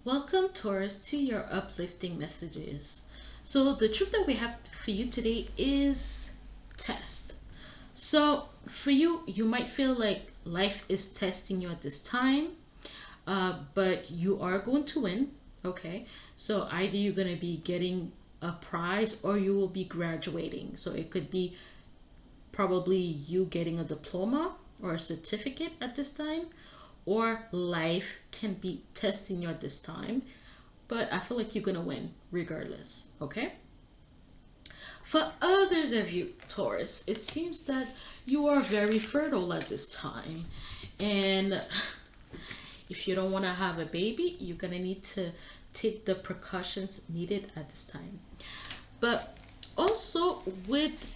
Welcome, Taurus, to your uplifting messages. So, the truth that we have for you today is test. So, for you, you might feel like life is testing you at this time, but you are going to win. Okay, so either you're going to be getting a prize or you will be graduating. So, it could be probably you getting a diploma or a certificate at this time, or life can be testing you at this time, but I feel like you're gonna win regardless. Okay, for others of you, Taurus, it seems that you are very fertile at this time, and if you don't want to have a baby, you're gonna need to take the precautions needed at this time. But also with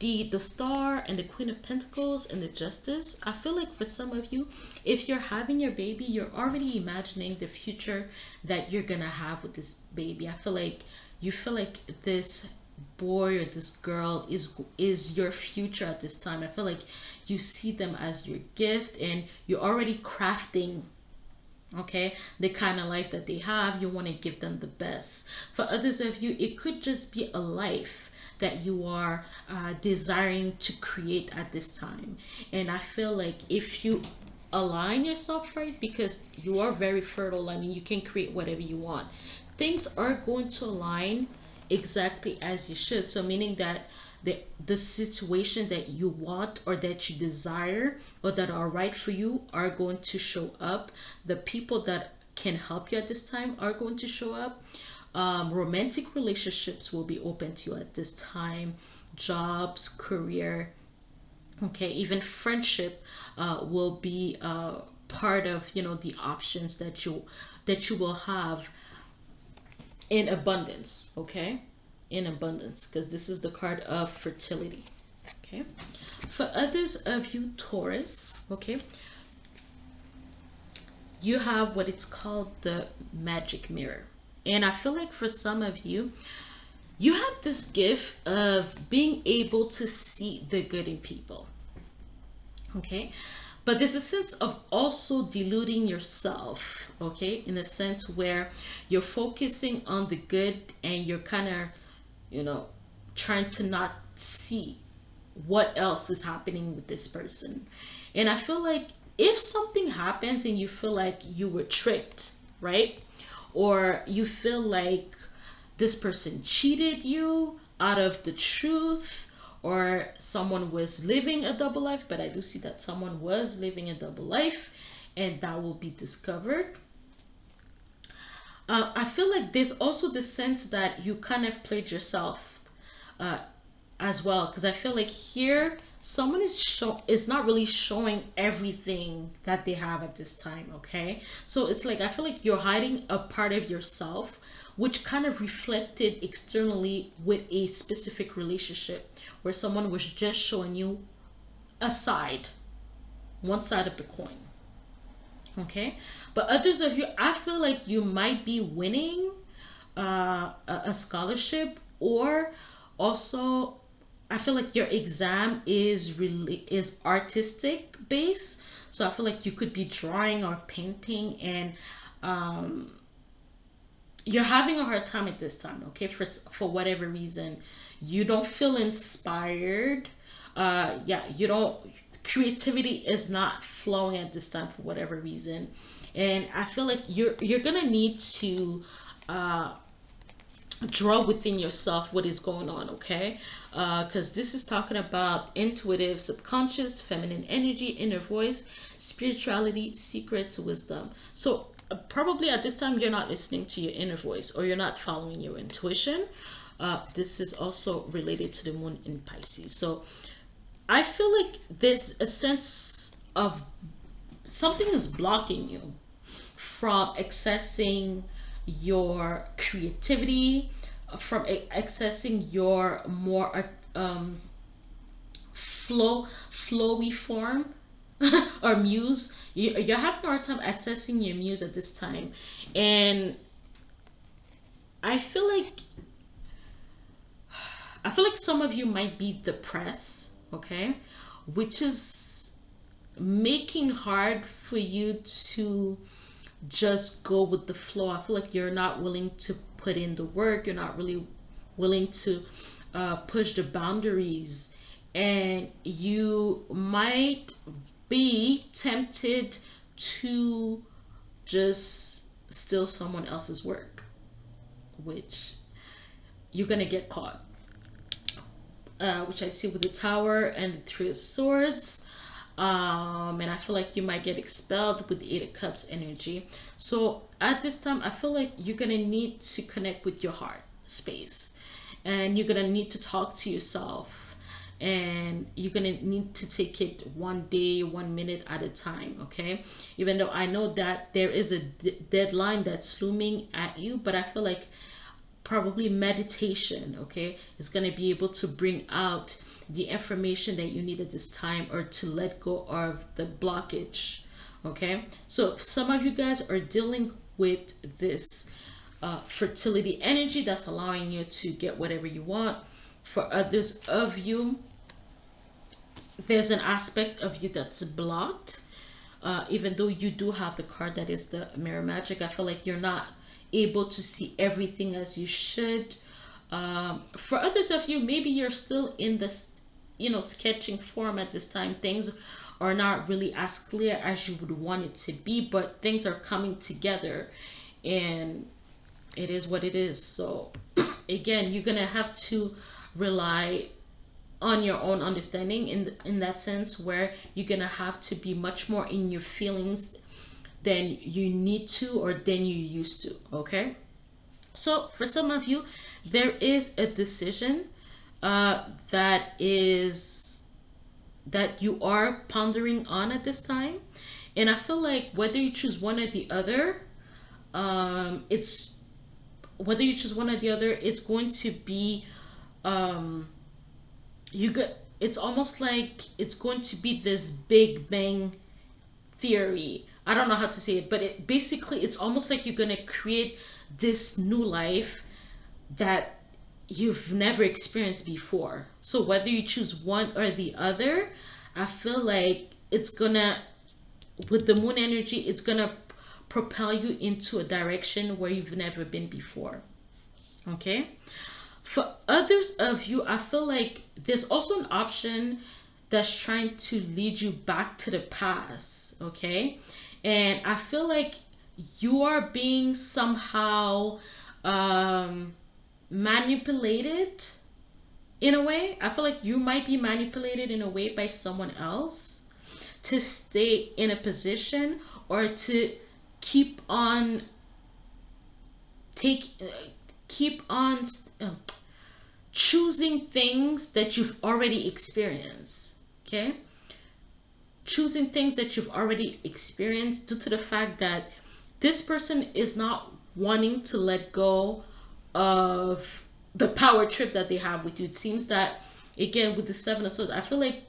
the star and the queen of pentacles and the justice, I feel like for some of you, if you're having your baby, you're already imagining the future that you're gonna have with this baby. I feel like you feel like this boy or this girl is your future at this time. I feel like you see them as your gift and you're already crafting, okay, the kind of life that they have. You want to give them the best. For others of you, it could just be a life that you are desiring to create at this time. And I feel like if you align yourself right, because you are very fertile, I mean, you can create whatever you want, things are going to align exactly as you should. So meaning that the situation that you want or that you desire or that are right for you are going to show up. The people that can help you at this time are going to show up. Romantic relationships will be open to you at this time. Jobs, career, okay, even friendship will be part of, you know, the options that you will have in abundance. Okay, in abundance, because this is the card of fertility. Okay, for others of you, Taurus, okay, you have what it's called the magic mirror. And I feel like for some of you, you have this gift of being able to see the good in people. Okay, but there's a sense of also deluding yourself, okay, in a sense where you're focusing on the good and you're kind of, you know, trying to not see what else is happening with this person. And I feel like if something happens and you feel like you were tricked, right, or you feel like this person cheated you out of the truth, or someone was living a double life, but I do see that someone was living a double life and that will be discovered. I feel like there's also the sense that you kind of played yourself uh, as well, because I feel like here someone is not really showing everything that they have at this time. Okay, so it's like I feel like you're hiding a part of yourself which kind of reflected externally with a specific relationship where someone was just showing you a side, one side of the coin. Okay, but others of you, I feel like you might be winning a scholarship, or also I feel like your exam is artistic based. So I feel like you could be drawing or painting, and you're having a hard time at this time. Okay, for whatever reason, you don't feel inspired. Yeah, you don't. Creativity is not flowing at this time for whatever reason, and I feel like you're gonna need to draw within yourself what is going on. Okay, because this is talking about intuitive, subconscious, feminine energy, inner voice, spirituality, secrets, wisdom. So probably at this time you're not listening to your inner voice or you're not following your intuition. This is also related to the moon in Pisces. So I feel like there's a sense of something is blocking you from accessing your creativity, from accessing your more flowy form or muse. You're having a hard time accessing your muse at this time. And I feel like some of you might be depressed, okay, which is making hard for you to just go with the flow. I feel like you're not willing to put in the work. You're not really willing to push the boundaries, and you might be tempted to just steal someone else's work, which you're gonna get caught. Which I see with the Tower and the Three of Swords. And I feel like you might get expelled with the Eight of Cups energy. So at this time, I feel like you're gonna need to connect with your heart space, and you're gonna need to talk to yourself, and you're gonna need to take it one day, 1 minute at a time. Okay, even though I know that there is a deadline that's looming at you, but I feel like probably meditation, okay, is going to be able to bring out the information that you need at this time, or to let go of the blockage. Okay, so some of you guys are dealing with this fertility energy that's allowing you to get whatever you want. For others of you, there's an aspect of you that's blocked. Even though you do have the card that is the mirror magic, I feel like you're not able to see everything as you should. For others of you, maybe you're still in this, sketching form at this time. Things are not really as clear as you would want it to be, but things are coming together, and it is what it is. So again, you're gonna have to rely on your own understanding in that sense, where you're gonna have to be much more in your feelings than you need to, or than you used to. Okay, so for some of you, there is a decision that is that you are pondering on at this time, and I feel like whether you choose one or the other, it's whether you choose one or the other, it's going to be you get it's almost like it's going to be this big bang theory. I don't know how to say it, but it's almost like you're gonna create this new life that you've never experienced before. So whether you choose one or the other, I feel like it's gonna, with the moon energy, it's gonna propel you into a direction where you've never been before. Okay. For others of you, I feel like there's also an option that's trying to lead you back to the past. Okay, and I feel like you are being somehow manipulated in a way. I feel like you might be manipulated in a way by someone else to stay in a position, or to keep on take keep on choosing things that you've already experienced. Okay, choosing things that you've already experienced, due to the fact that this person is not wanting to let go of the power trip that they have with you. It seems that, again, with the Seven of Swords, I feel like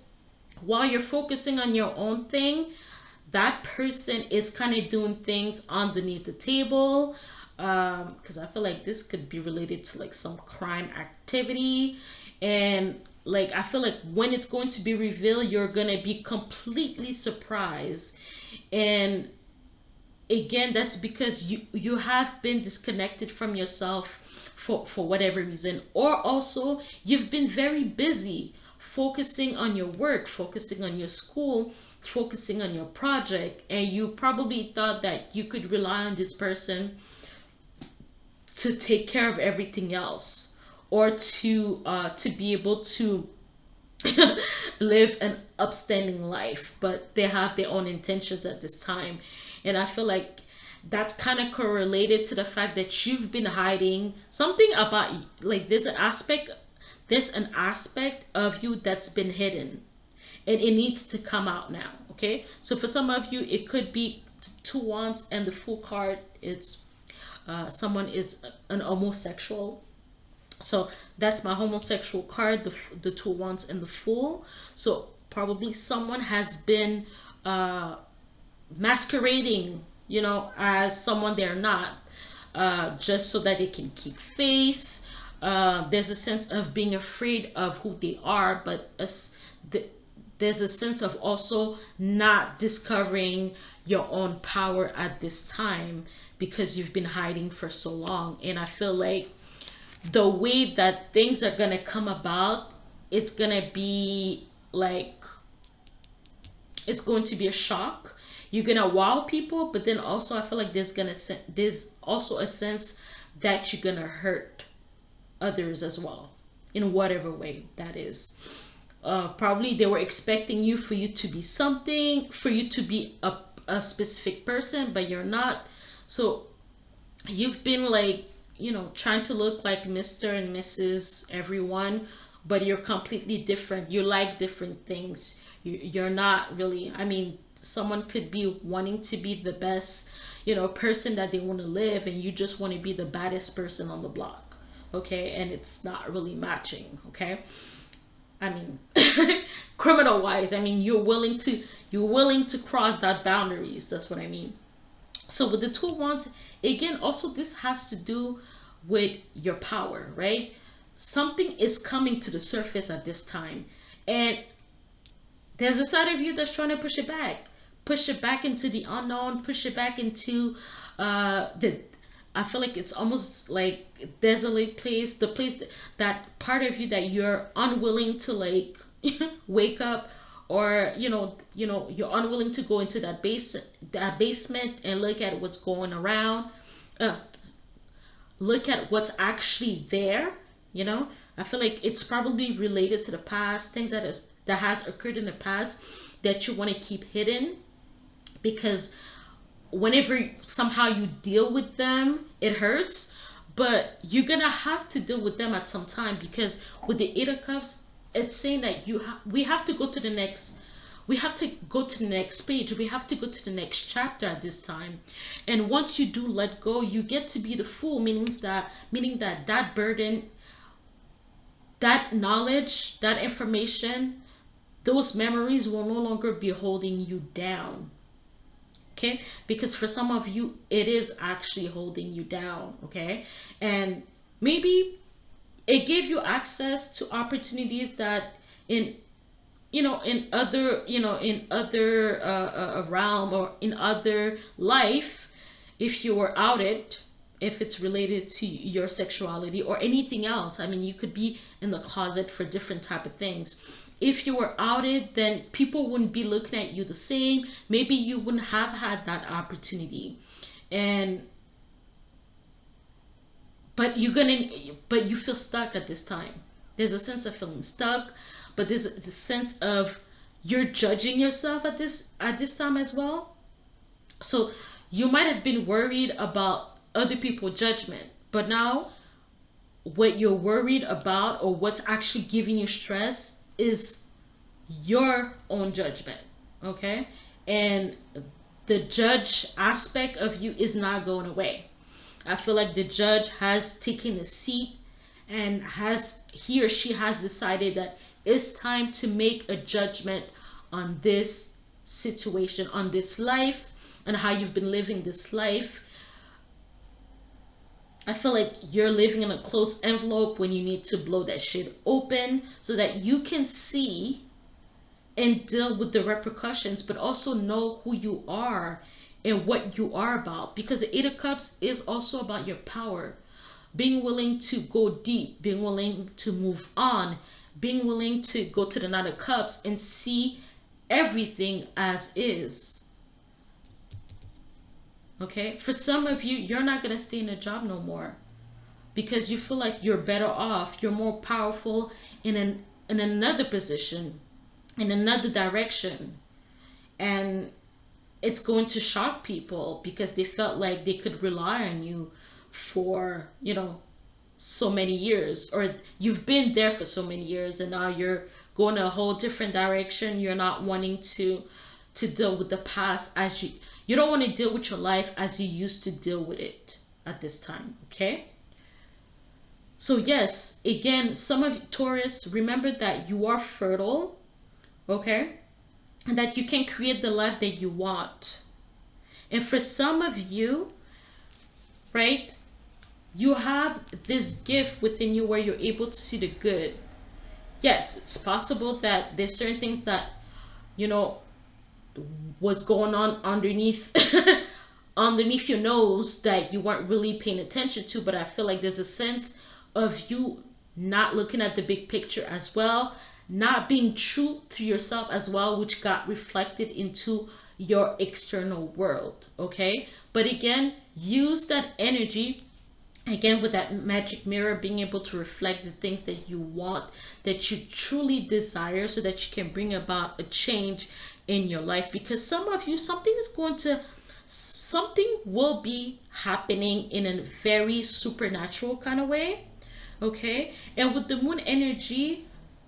while you're focusing on your own thing, that person is kind of doing things underneath the table. Because I feel like this could be related to like some crime activity, and like I feel like when it's going to be revealed, you're gonna be completely surprised. And again, that's because you have been disconnected from yourself for whatever reason, or also you've been very busy focusing on your work, focusing on your school, focusing on your project, and you probably thought that you could rely on this person to take care of everything else, or to be able to live an upstanding life, but they have their own intentions at this time. And I feel like that's kind of correlated to the fact that you've been hiding something about, like, there's an aspect of you that's been hidden, and it needs to come out now. Okay, so for some of you, it could be Two Wands and the Fool card. It's someone is an homosexual. So that's my homosexual card, the Two Wands and the Fool. So probably someone has been masquerading, as someone they're not, just so that they can keep face. There's a sense of being afraid of who they are, but there's a sense of also not discovering your own power at this time because you've been hiding for so long. And I feel like the way that things are gonna come about, it's gonna be like, it's going to be a shock. You're gonna wow people, but then also I feel like there's also a sense that you're gonna hurt others as well, in whatever way that is. Probably they were expecting you for you to be something, for you to be a specific person, but you're not. So you've been like, trying to look like Mr. and Mrs. everyone, but you're completely different. You like different things. You're not really, I mean, someone could be wanting to be the best, person that they want to live, and you just want to be the baddest person on the block. Okay. And it's not really matching. Okay. I mean, criminal wise, I mean, you're willing to cross that boundaries. That's what I mean. So with the two wands, again, also this has to do with your power, right? Something is coming to the surface at this time, and there's a side of you that's trying to push it back into the unknown, push it back into the. I feel like it's almost like desolate place, the place that part of you that you're unwilling to like wake up, or you're unwilling to go into that basement and look at what's going around, uh, look at what's actually there. I feel like it's probably related to the past, things that has occurred in the past that you want to keep hidden, because whenever somehow you deal with them, it hurts. But you're gonna have to deal with them at some time, because with the Eight of Cups, it's saying that we have to go to the next. We have to go to the next page. We have to go to the next chapter at this time. And once you do let go, you get to be the Fool, meaning that that burden, that knowledge, that information, those memories will no longer be holding you down. Okay, because for some of you it is actually holding you down. Okay, and maybe it gave you access to opportunities that in in other realm, or in other life, if you were outed, if it's related to your sexuality or anything else. I mean, you could be in the closet for different type of things. If you were outed, then people wouldn't be looking at you the same. Maybe you wouldn't have had that opportunity. And but you feel stuck at this time. There's a sense of feeling stuck, but there's a sense of you're judging yourself at this time as well. So you might have been worried about other people's judgment, but now what you're worried about, or what's actually giving you stress, is your own judgment. Okay, and the judge aspect of you is not going away. I feel like the judge has taken a seat, and he or she has decided that it's time to make a judgment on this situation, on this life, and how you've been living this life. I feel like you're living in a closed envelope when you need to blow that shit open so that you can see and deal with the repercussions, but also know who you are and what you are about. Because the Eight of Cups is also about your power, being willing to go deep, being willing to move on, being willing to go to the Nine of Cups and see everything as is. Okay, for some of you, you're not going to stay in a job no more because you feel like you're better off, you're more powerful in another position, in another direction. And it's going to shock people because they felt like they could rely on you for, so many years, or you've been there for so many years, and now you're going a whole different direction. You're not wanting to deal with the past as you don't want to deal with your life as you used to deal with it at this time. Okay, so yes, again, some of you, Taurus, remember that you are fertile. Okay, and that you can create the life that you want. And for some of you, right, you have this gift within you where you're able to see the good. Yes, it's possible that there's certain things that you know, what's going on underneath underneath your nose that you weren't really paying attention to. But I feel like there's a sense of you not looking at the big picture as well, not being true to yourself as well, which got reflected into your external world. Okay, but again, use that energy again with that magic mirror, being able to reflect the things that you want, that you truly desire, so that you can bring about a change in your life. Because some of you, something will be happening in a very supernatural kind of way. Okay, and with the moon energy,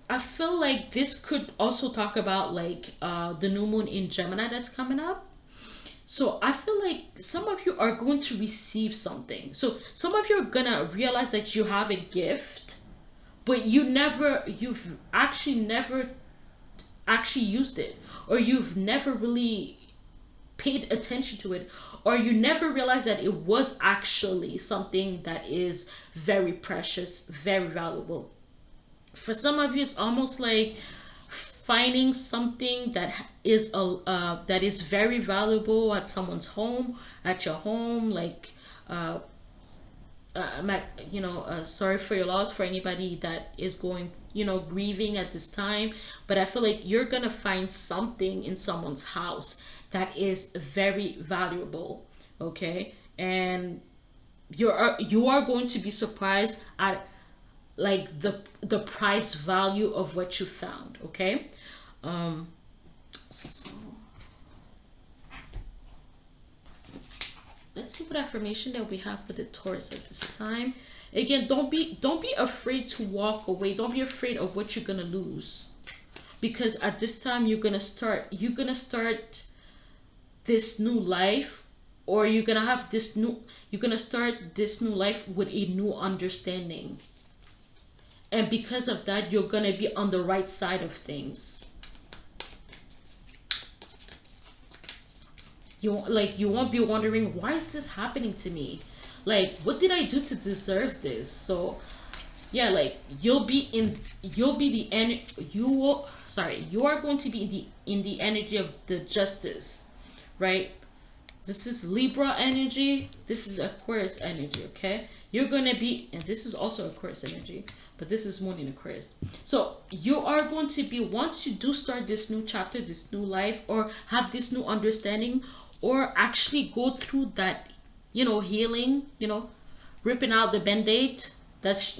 I feel like this could also talk about like the new moon in Gemini that's coming up. So I feel like some of you are going to receive something. So some of you are gonna realize that you have a gift, but you've actually never actually used it, or you've never really paid attention to it, or you never realized that it was actually something that is very precious, very valuable. For some of you, it's almost like finding something that is very valuable at someone's home, at your home, like uh, sorry for your loss for anybody that is going, grieving at this time. But I feel like you're gonna find something in someone's house that is very valuable. Okay, and you are going to be surprised at like the price value of what you found. Okay, so let's see what affirmation that we have for the Taurus at this time. Again, don't be afraid to walk away. Don't be afraid of what you're gonna lose, because at this time you're gonna start this new life, or you're gonna start this new life with a new understanding, and because of that you're gonna be on the right side of things. You won't be wondering, why is this happening to me, like what did I do to deserve this? So yeah, like you'll be the en you will sorry you are going to be in the energy of the justice, right? This is Libra energy. This is Aquarius energy, okay? You're going to be, and this is also Aquarius energy, but this is Moon in Aquarius. So you are going to be, once you do start this new chapter, this new life, or have this new understanding, or actually go through that, healing, ripping out the band-aid, that's,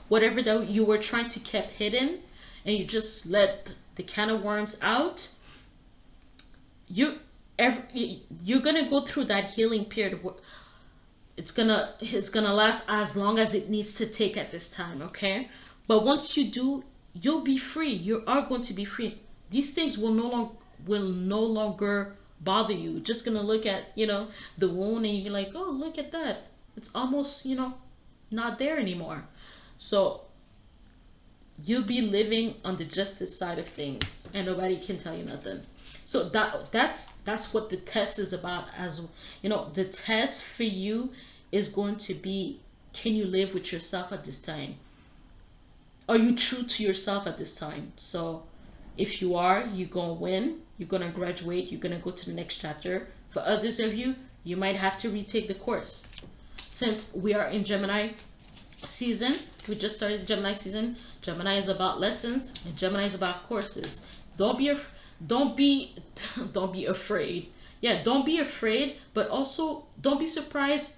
whatever that you were trying to keep hidden, and you just let the can of worms out, you you're gonna go through that healing period. It's gonna last as long as it needs to take at this time. Okay, but once you do, you'll be free. You are going to be free. These things will no longer bother you. Just gonna look at the wound, and you're like, oh, look at that, it's almost not there anymore. So you'll be living on the justice side of things, and nobody can tell you nothing. So that's what the test is about. As the test for you is going to be, can you live with yourself at this time? Are you true to yourself at this time? So if you are, you're gonna win, you're gonna graduate, you're gonna go to the next chapter. For others of you, you might have to retake the course. Since we are in Gemini season, we just started Gemini season. Gemini is about lessons, and Gemini is about courses. Don't be don't be afraid. Yeah, don't be afraid, but also don't be surprised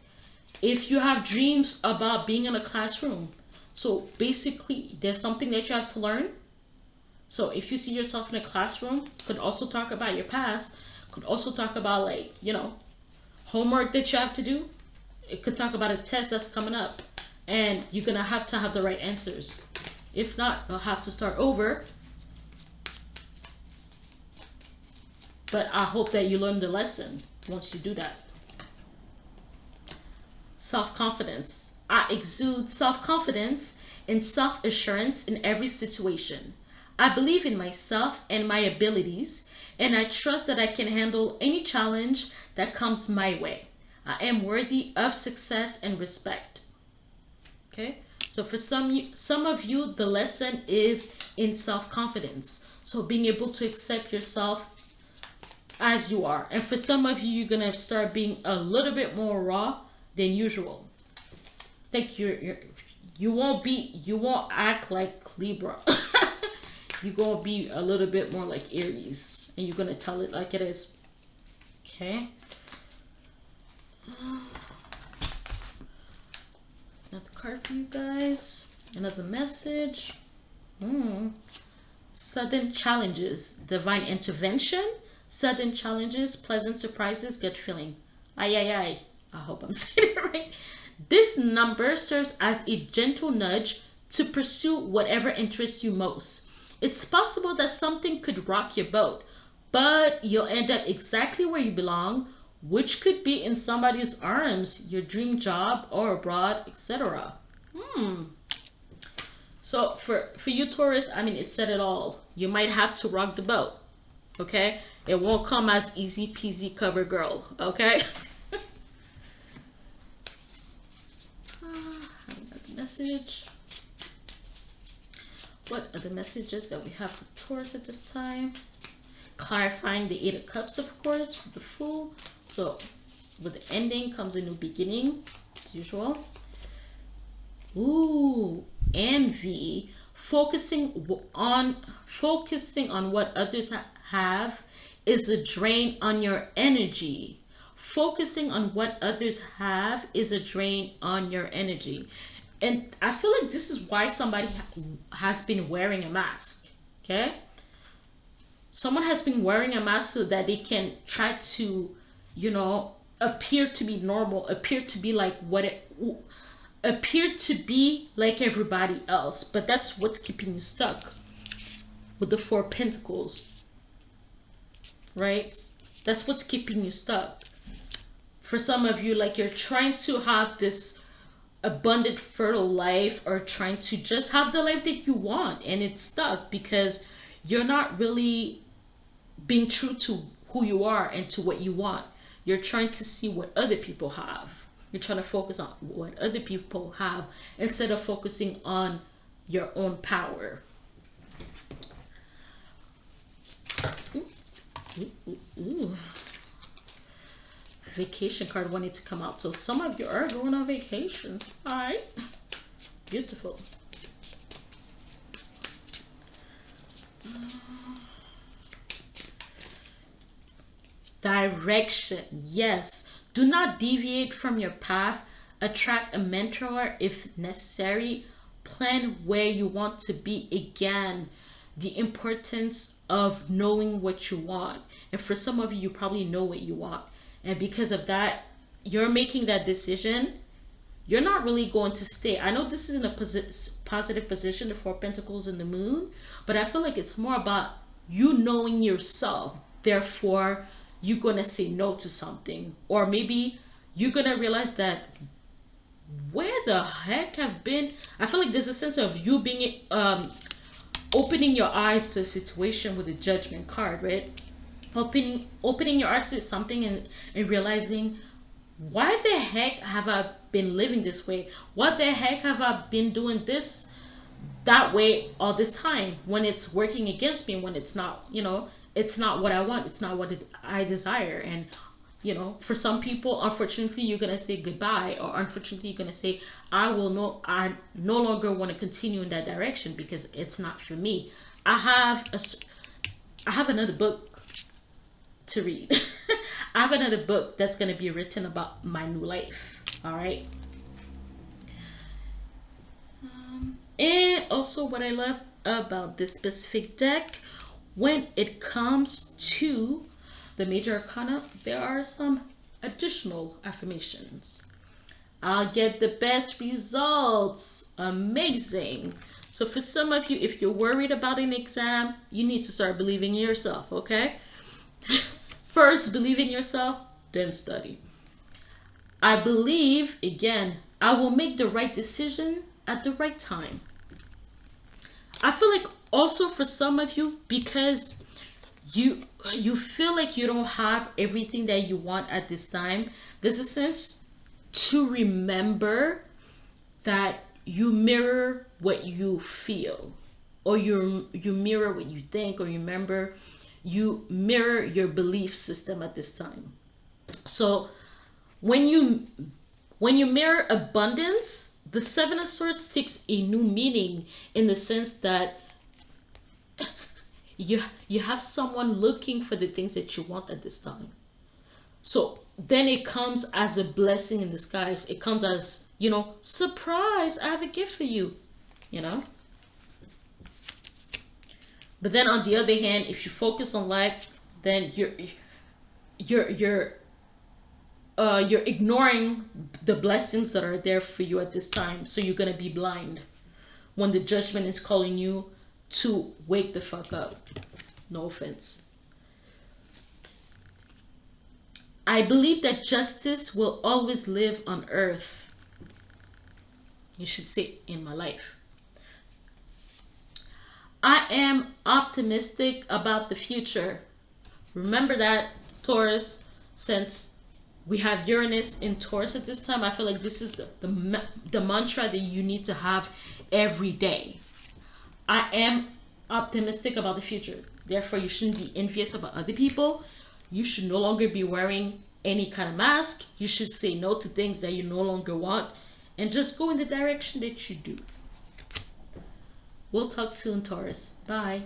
if you have dreams about being in a classroom. So basically, there's something that you have to learn. So if you see yourself in a classroom, could also talk about your past, could also talk about, like, homework that you have to do. It could talk about a test that's coming up, and you're gonna have to have the right answers. If not, you'll have to start over. But I hope that you learn the lesson once you do that. Self-confidence. I exude self-confidence and self-assurance in every situation. I believe in myself and my abilities, and I trust that I can handle any challenge that comes my way. I am worthy of success and respect. Okay? So for some of you, the lesson is in self-confidence. So being able to accept yourself as you are. And for some of you, you're gonna start being a little bit more raw than usual. Think you won't act like Libra. You're gonna be a little bit more like Aries, and you're gonna tell it like it is. Okay. Another card for you guys. Another message. Sudden challenges, divine intervention. Sudden challenges, pleasant surprises, gut feeling. Ay, ay, ay. I hope I'm saying it right. This number serves as a gentle nudge to pursue whatever interests you most. It's possible that something could rock your boat, but you'll end up exactly where you belong, which could be in somebody's arms, your dream job, or abroad, etc. So for you, Taurus, I mean, it said it all. You might have to rock the boat. Okay? It won't come as easy peasy cover girl. Okay? Message. What are the messages that we have for Taurus at this time? Clarifying the Eight of Cups, of course, with the Fool. So with the ending comes a new beginning, as usual. Ooh, envy. Focusing on what others have is a drain on your energy. Focusing on what others have is a drain on your energy. And I feel like this is why somebody has been wearing a mask. Okay? Someone has been wearing a mask so that they can try to, appear to be normal, appear to be like appear to be like everybody else. But that's what's keeping you stuck with the Four of Pentacles. Right? That's what's keeping you stuck. For some of you, like you're trying to have this abundant, fertile life, or trying to just have the life that you want, and it's stuck because you're not really being true to who you are and to what you want. You're trying to see what other people have. You're trying to focus on what other people have instead of focusing on your own power. Ooh. Vacation card wanted to come out. So some of you are going on vacation. All right. Beautiful. Direction. Yes. Do not deviate from your path. Attract a mentor if necessary. Plan where you want to be. Again, the importance of knowing what you want. And for some of you, you probably know what you want. And because of that, you're making that decision. You're not really going to stay. I know this is in a positive position, the Four of Pentacles and the Moon, but I feel like it's more about you knowing yourself. Therefore, you're going to say no to something. Or maybe you're going to realize that where the heck have been... I feel like there's a sense of you being... opening your eyes to a situation with a Judgment card, right? Opening your eyes to something and realizing, why the heck have I been living this way? What the heck have I been doing that way all this time, when it's working against me, when it's not, it's not what I want, it's not what I desire. And for some people, unfortunately, you're gonna say goodbye, or unfortunately you're gonna say, I no longer want to continue in that direction because it's not for me. I have another book to read. I have another book that's going to be written about my new life. All right. And also what I love about this specific deck, when it comes to the major arcana, there are some additional affirmations. I'll get the best results. Amazing. So for some of you, if you're worried about an exam, you need to start believing in yourself, okay? First, believe in yourself, then study. I believe, again, I will make the right decision at the right time. I feel like also for some of you, because you feel like you don't have everything that you want at this time, there's a sense to remember that you mirror what you feel, or you mirror what you think, or you remember, you mirror your belief system at this time. So when you mirror abundance, the Seven of Swords takes a new meaning, in the sense that you have someone looking for the things that you want at this time. So then it comes as a blessing in disguise. It comes as, surprise, I have a gift for you, you know? But then on the other hand, if you focus on life, then you're you're ignoring the blessings that are there for you at this time. So you're gonna be blind when the judgment is calling you to wake the fuck up. No offense. I believe that justice will always live on earth. You should say, in my life. I am optimistic about the future. Remember that, Taurus, since we have Uranus in Taurus at this time, I feel like this is the mantra that you need to have every day. I am optimistic about the future. Therefore, you shouldn't be envious about other people. You should no longer be wearing any kind of mask. You should say no to things that you no longer want, and just go in the direction that you do. We'll talk soon, Taurus. Bye.